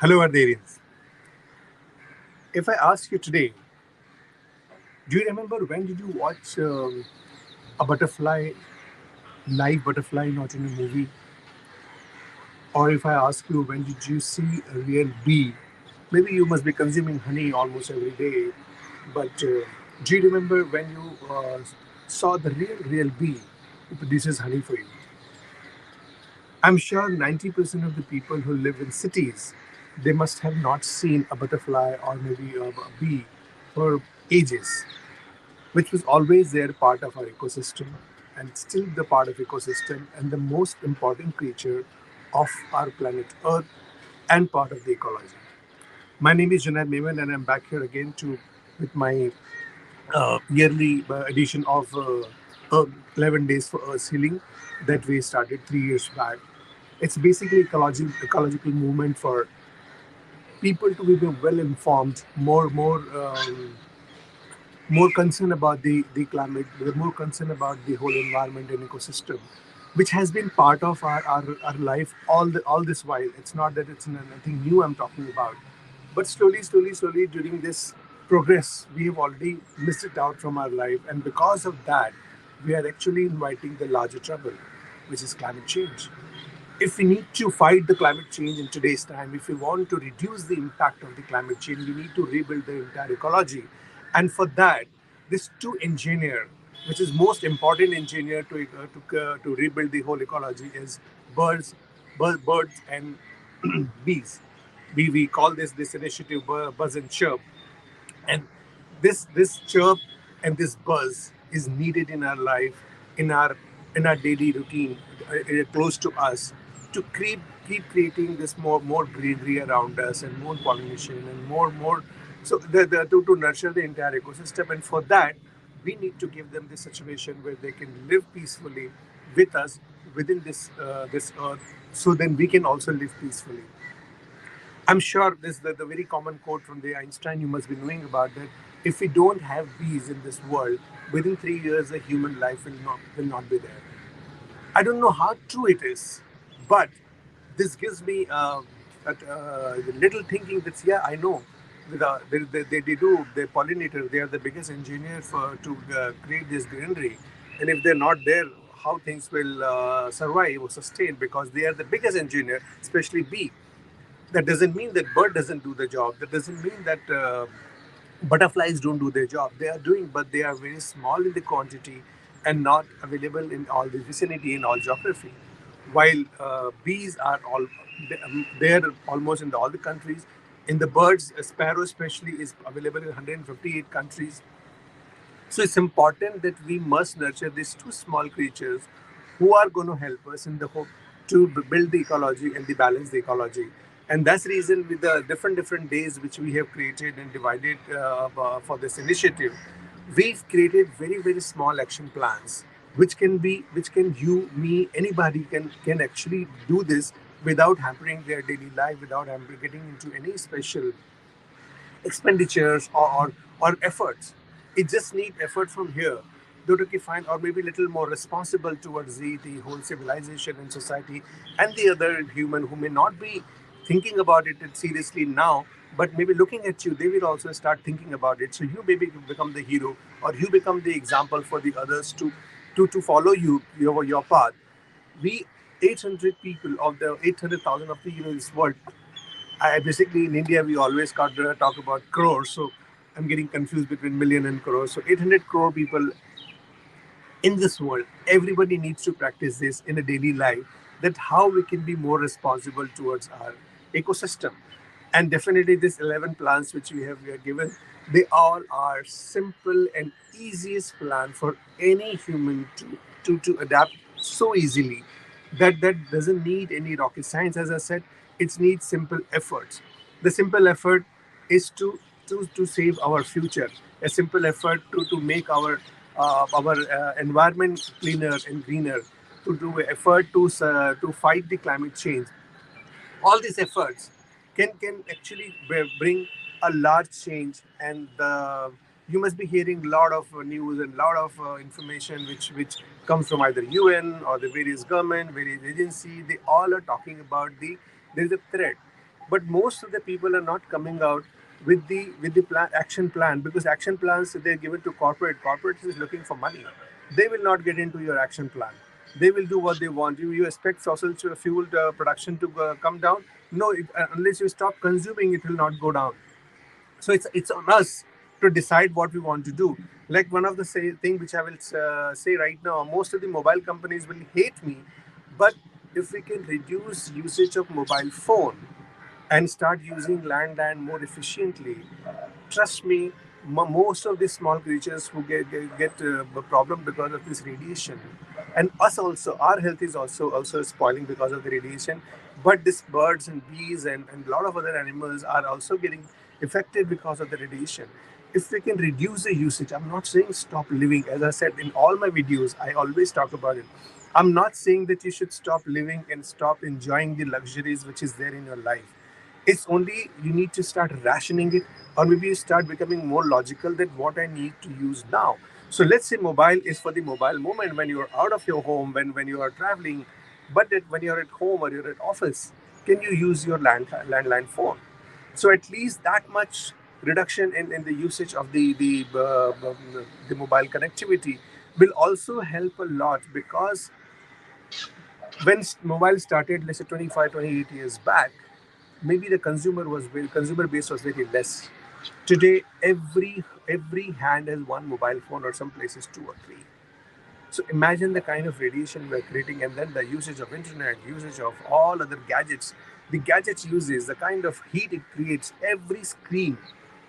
Hello, Arderians. If I ask you today, do you remember when did you watch a butterfly, live butterfly, not in a movie? Or if I ask you, when did you see a real bee? Maybe you must be consuming honey almost every day, but do you remember when you saw the real bee who produces honey for you? I'm sure 90% of the people who live in cities, they must have not seen a butterfly or maybe a bee for ages, which was always there, part of our ecosystem and still the part of ecosystem and the most important creature of our planet Earth and part of the ecology. My name is Junaid Meman and I'm back here again to with my yearly edition of 11 Days for Earth Healing that we started 3 years back. It's basically ecological movement for people to be well informed, more concerned about the climate, we're more concerned about the whole environment and ecosystem, which has been part of our life all this while. It's not that it's nothing new I'm talking about, but slowly during this progress, we have already missed it out from our life, and because of that, we are actually inviting the larger trouble, which is climate change. If we need to fight the climate change in today's time, if we want to reduce the impact of the climate change, we need to rebuild the entire ecology. And for that, this two engineer, which is most important engineer to rebuild the whole ecology, is birds, birds and bees. We call this initiative Buzz and Chirp, and this chirp and this buzz is needed in our life, in our daily routine, close to us, to keep creating this more greenery around us and more pollination and more so to nurture the entire ecosystem. And for that, we need to give them this situation where they can live peacefully with us within this earth, so then we can also live peacefully. I'm sure this the very common quote from the Einstein you must be knowing about, that if we don't have bees in this world, within 3 years a human life will not be there. I don't know how true it is, but this gives me a little thinking that yeah, I know. They do, the pollinator, they are the biggest engineer to create this greenery, and if they're not there, how things will survive or sustain, because they are the biggest engineer, especially bee. That doesn't mean that bird doesn't do the job. That doesn't mean that butterflies don't do their job. They are doing, but they are very small in the quantity and not available in all the vicinity in all geography. While bees are all there almost in all the countries. In the birds, a sparrow especially is available in 158 countries. So it's important that we must nurture these two small creatures who are going to help us in the hope to build the ecology and the balance the ecology. And that's the reason with the different days which we have created and divided for this initiative, we've created very small action plans, which can you, me, anybody can actually do this without hampering their daily life, without getting into any special expenditures or efforts. It just need effort from here. Though to find or maybe little more responsible towards the whole civilization and society and the other human who may not be thinking about it seriously now, but maybe looking at you, they will also start thinking about it. So you maybe become the hero, or you become the example for the others to follow your path. We 800 people of the 800,000 of the this world. I basically in India we always talk about crores, so I'm getting confused between million and crores. So 800 crore people in this world, everybody needs to practice this in a daily life. That how we can be more responsible towards our ecosystem, and definitely this 11 plans which we are given, they all are simple and easiest plan for any human to adapt so easily. That doesn't need any rocket science. As I said, it needs simple efforts. The simple effort is to save our future. A simple effort to make our environment cleaner and greener. To do effort to fight the climate change. All these efforts can actually bring a large change. And you must be hearing a lot of news and a lot of information which comes from either UN or the various government, various agency. They all are talking about there is a threat. but most of the people are not coming out with the action plan, because action plans they're given to corporate is looking for money. They will not get into your action plan. They will do what they want. You expect fossil fuel production to come down? No, unless you stop consuming, it will not go down. So it's on us to decide what we want to do. Like one of the thing which I will say right now, most of the mobile companies will hate me, but if we can reduce usage of mobile phone and start using land more efficiently, trust me, most of these small creatures who get a problem because of this radiation, and us also, our health is also spoiling because of the radiation. But these birds and bees and a lot of other animals are also getting affected because of the radiation. If we can reduce the usage, I'm not saying stop living. As I said in all my videos, I always talk about it. I'm not saying that you should stop living and stop enjoying the luxuries which is there in your life. It's only you need to start rationing it, or maybe you start becoming more logical that what I need to use now. So let's say mobile is for the mobile moment when you're out of your home, when you are traveling, but that when you're at home or you're at office, can you use your landline phone? So at least that much reduction in the usage of the mobile connectivity will also help a lot, because when mobile started, let's say 25, 28 years back, maybe the consumer base was very less. Today, every hand has one mobile phone, or some places two or three. So imagine the kind of radiation we're creating, and then the usage of internet, usage of all other gadgets, the gadgets uses, the kind of heat it creates. Every screen,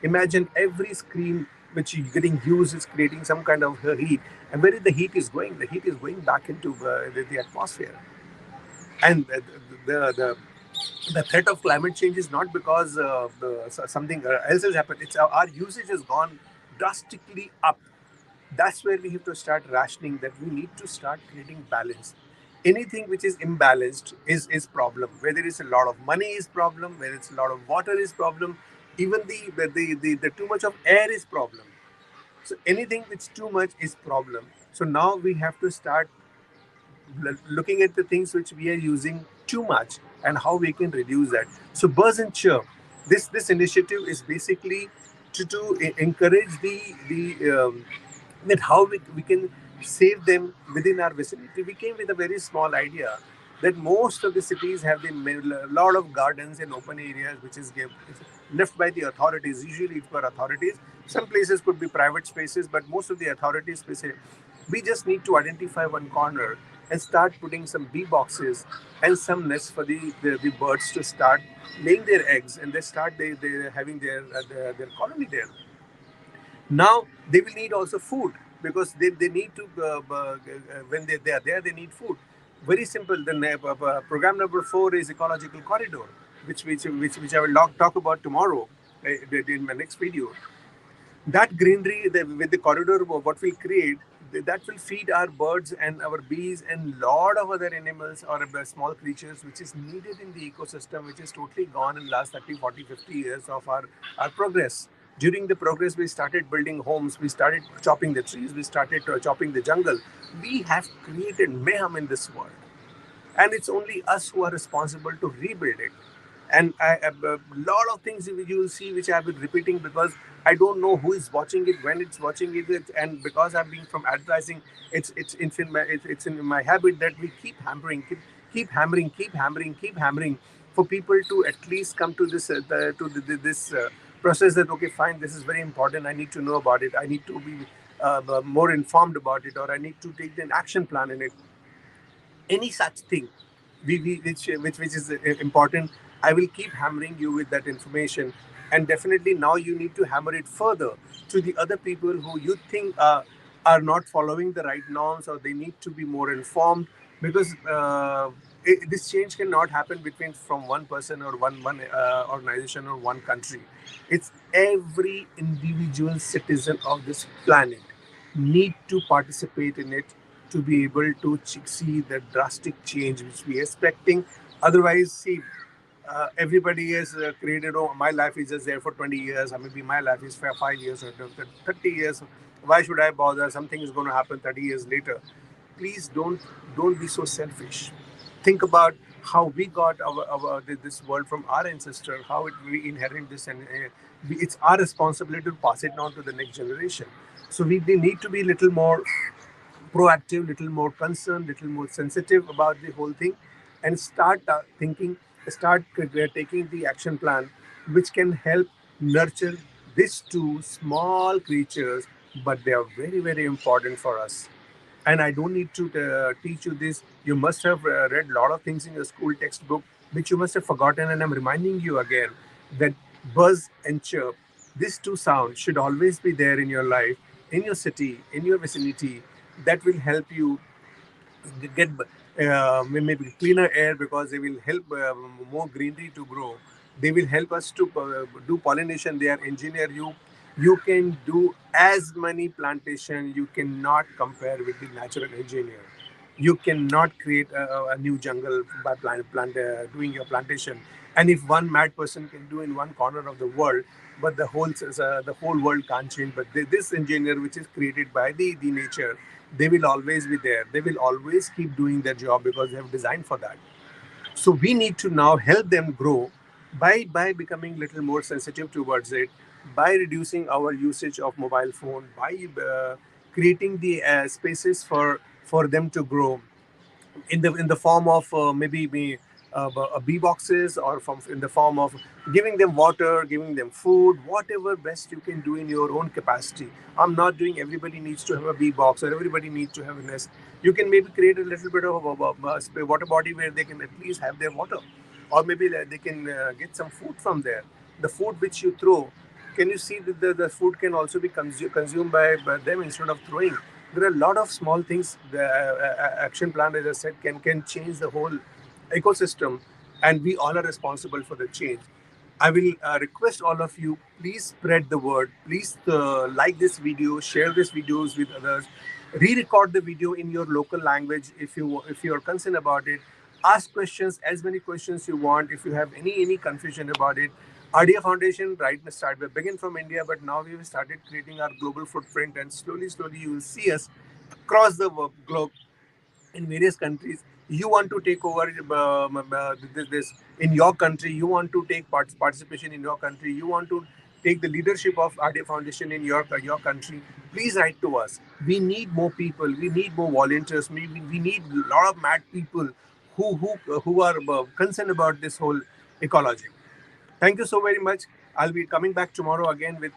imagine every screen which is getting used is creating some kind of heat. And where is the heat is going? The heat is going back into the atmosphere. And the threat of climate change is not because something else has happened. It's our usage has gone drastically up. That's where we have to start rationing, that we need to start creating balance. Anything which is imbalanced is problem. Whether it's a lot of money is problem, whether it's a lot of water is problem, even the too much of air is problem. So anything which too much is problem. So now we have to start looking at the things which we are using too much and how we can reduce that. So Buzz and Chirp, this initiative is basically to encourage the that how we can save them within our vicinity. We came with a very small idea that most of the cities have a lot of gardens and open areas which is left by the authorities. Usually it's for authorities. Some places could be private spaces, but most of the authorities spaces, we just need to identify one corner and start putting some bee boxes and some nests for the birds to start laying their eggs, and they having their colony there. Now they will need also food, because they need to when they are there, they need food. Very simple. The program number 4 is ecological corridor, which I will talk about tomorrow in my next video. That greenery with the corridor, what we'll create, that will feed our birds and our bees and lot of other animals or small creatures which is needed in the ecosystem, which is totally gone in last 30, 40, 50 years of our progress. During the progress, we started building homes, we started chopping the trees, we started chopping the jungle. We have created mayhem in this world, and it's only us who are responsible to rebuild it. And a lot of things you will see which I've been repeating, because I don't know who is watching it, when it's watching it, and because I've been from advertising, it's in my habit that we keep hammering, keep hammering for people to at least come to this process, that okay, fine, this is very important, I need to know about it, I need to be more informed about it, or I need to take an action plan in it. Any such thing which is important, I will keep hammering you with that information. And definitely now you need to hammer it further to the other people who you think are not following the right norms, or they need to be more informed, because this change cannot happen between from one person or one organization or one country. It's every individual citizen of this planet need to participate in it to be able to see the drastic change which we are expecting. Otherwise, see, everybody has created, oh, my life is just there for 20 years, or maybe my life is for 5 years or 30 years. Why should I bother? Something is going to happen 30 years later. Please don't be so selfish. Think about how we got this world from our ancestor, how we inherit this, and it's our responsibility to pass it on to the next generation. So we need to be a little more proactive, little more concerned, little more sensitive about the whole thing, and start thinking, start taking the action plan, which can help nurture these two small creatures, but they are very, very important for us. And I don't need to teach you this. You must have read a lot of things in your school textbook, which you must have forgotten. And I'm reminding you again that buzz and chirp, these two sounds should always be there in your life, in your city, in your vicinity. That will help you get maybe cleaner air, because they will help more greenery to grow. They will help us to do pollination. They are engineer you. You can do as many plantation. You cannot compare with the natural engineer. You cannot create a new jungle by doing your plantation. And if one mad person can do in one corner of the world, but the whole world can't change. But this engineer, which is created by the nature, they will always be there. They will always keep doing their job because they have designed for that. So we need to now help them grow by becoming little more sensitive towards it, by reducing our usage of mobile phone, by creating the spaces for them to grow in the form of maybe bee boxes, or from in the form of giving them water, giving them food, whatever best you can do in your own capacity. I'm not doing everybody needs to have a bee box or everybody needs to have a nest. You can maybe create a little bit of a water body where they can at least have their water, or maybe they can get some food from there. The food which you throw, can you see that the food can also be consumed by them instead of throwing? There are a lot of small things. The action plan, as I said, can change the whole ecosystem, and we all are responsible for the change. I will request all of you, please spread the word. Please like this video, share these videos with others, re-record the video in your local language if you are concerned about it. Ask questions, as many questions you want. If you have any confusion about it, RDF Foundation begin from India, but now we have started creating our global footprint, and slowly you will see us across the globe in various countries. You want to take over this in your country. You want to take participation in your country. You want to take the leadership of ARDEAF Foundation in your country. Please write to us. We need more people. We need more volunteers. We need a lot of mad people who are concerned about this whole ecology. Thank you so very much. I'll be coming back tomorrow again with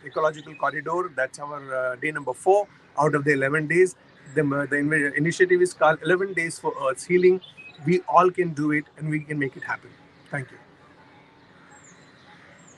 Ecological Corridor. That's our day number 4 out of the 11 days. The initiative is called 11 Days for Earth's Healing. We all can do it, and we can make it happen. Thank you.